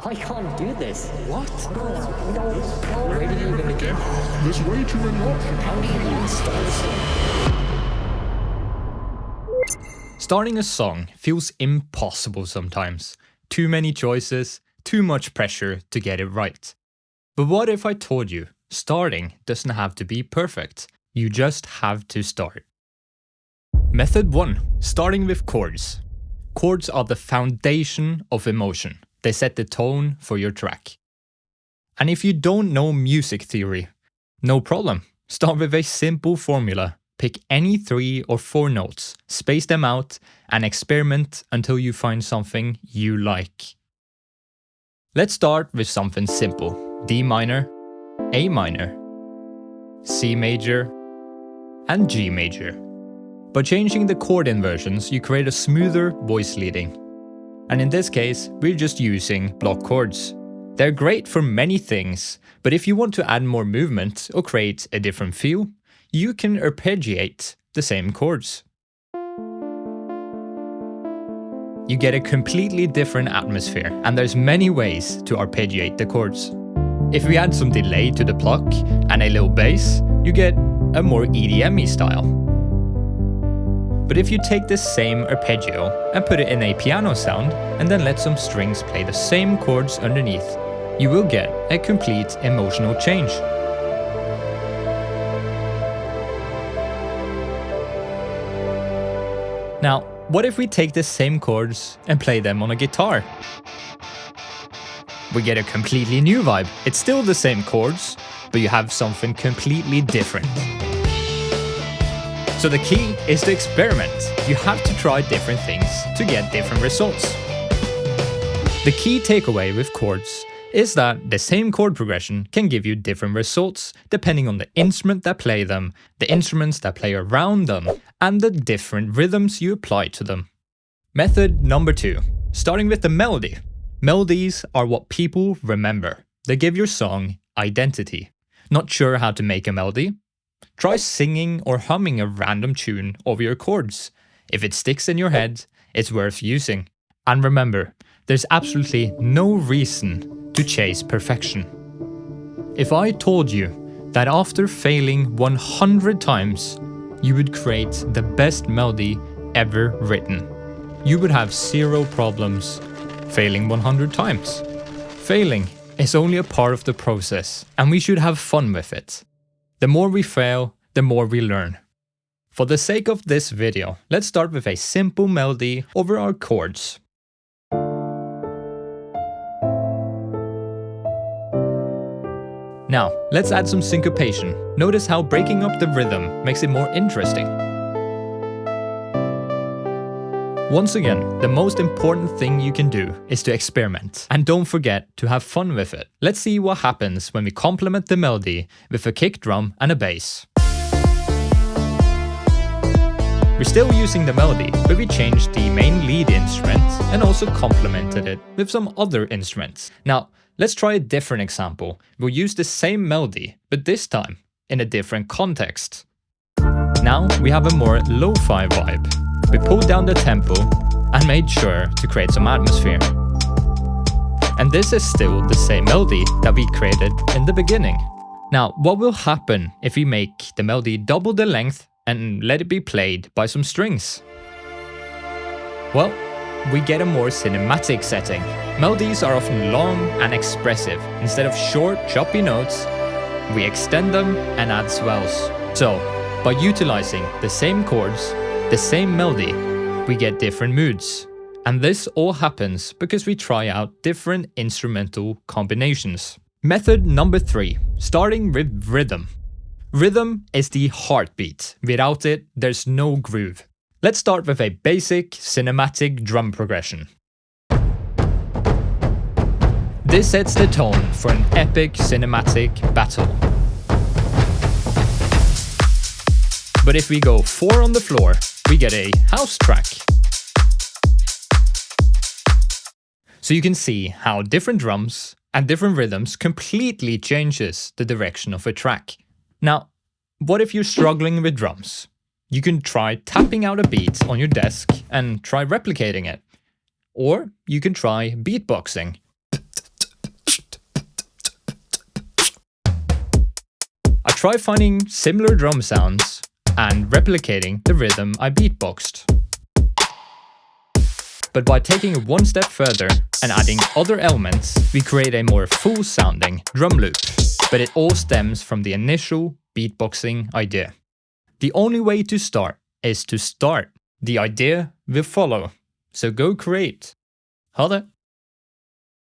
I can't do this. What? No. Where do you even begin? There's way too many options. How do you even start? Starting a song feels impossible sometimes. Too many choices, too much pressure to get it right. But what if I told you starting doesn't have to be perfect? You just have to start. Method 1. Starting with chords. Chords are the foundation of emotion. They set the tone for your track. And if you don't know music theory, no problem. Start with a simple formula. Pick any 3 or 4 notes, space them out, and experiment until you find something you like. Let's start with something simple. D minor, A minor, C major, and G major. By changing the chord inversions, you create a smoother voice leading. And in this case, we're just using block chords. They're great for many things, but if you want to add more movement or create a different feel, you can arpeggiate the same chords. You get a completely different atmosphere, and there's many ways to arpeggiate the chords. If we add some delay to the pluck and a little bass, you get a more EDM-y style. But if you take the same arpeggio and put it in a piano sound and then let some strings play the same chords underneath, you will get a complete emotional change. Now, what if we take the same chords and play them on a guitar? We get a completely new vibe. It's still the same chords, but you have something completely different. So the key is to experiment. You have to try different things to get different results. The key takeaway with chords is that the same chord progression can give you different results depending on the instrument that play them, the instruments that play around them, and the different rhythms you apply to them. Method number 2. Starting with the melody. Melodies are what people remember. They give your song identity. Not sure how to make a melody? Try singing or humming a random tune over your chords. If it sticks in your head, it's worth using. And remember, there's absolutely no reason to chase perfection. If I told you that after failing 100 times, you would create the best melody ever written, you would have 0 problems failing 100 times. Failing is only a part of the process, and we should have fun with it. The more we fail, the more we learn. For the sake of this video, let's start with a simple melody over our chords. Now, let's add some syncopation. Notice how breaking up the rhythm makes it more interesting. Once again, the most important thing you can do is to experiment. And don't forget to have fun with it. Let's see what happens when we complement the melody with a kick drum and a bass. We're still using the melody, but we changed the main lead instrument and also complemented it with some other instruments. Now, let's try a different example. We'll use the same melody, but this time in a different context. Now we have a more lo-fi vibe. We pulled down the tempo and made sure to create some atmosphere. And this is still the same melody that we created in the beginning. Now, what will happen if we make the melody double the length and let it be played by some strings? Well, we get a more cinematic setting. Melodies are often long and expressive. Instead of short, choppy notes, we extend them and add swells. So, by utilizing the same chords, the same melody, we get different moods. And this all happens because we try out different instrumental combinations. Method number 3, starting with rhythm. Rhythm is the heartbeat. Without it, there's no groove. Let's start with a basic cinematic drum progression. This sets the tone for an epic cinematic battle. But if we go 4 on the floor, we get a house track. So you can see how different drums and different rhythms completely changes the direction of a track. Now, what if you're struggling with drums? You can try tapping out a beat on your desk and try replicating it. Or you can try beatboxing. try finding similar drum sounds and replicating the rhythm I beatboxed. But by taking it one step further and adding other elements, we create a more full-sounding drum loop. But it all stems from the initial beatboxing idea. The only way to start is to start. The idea will follow. So go create. Ha det!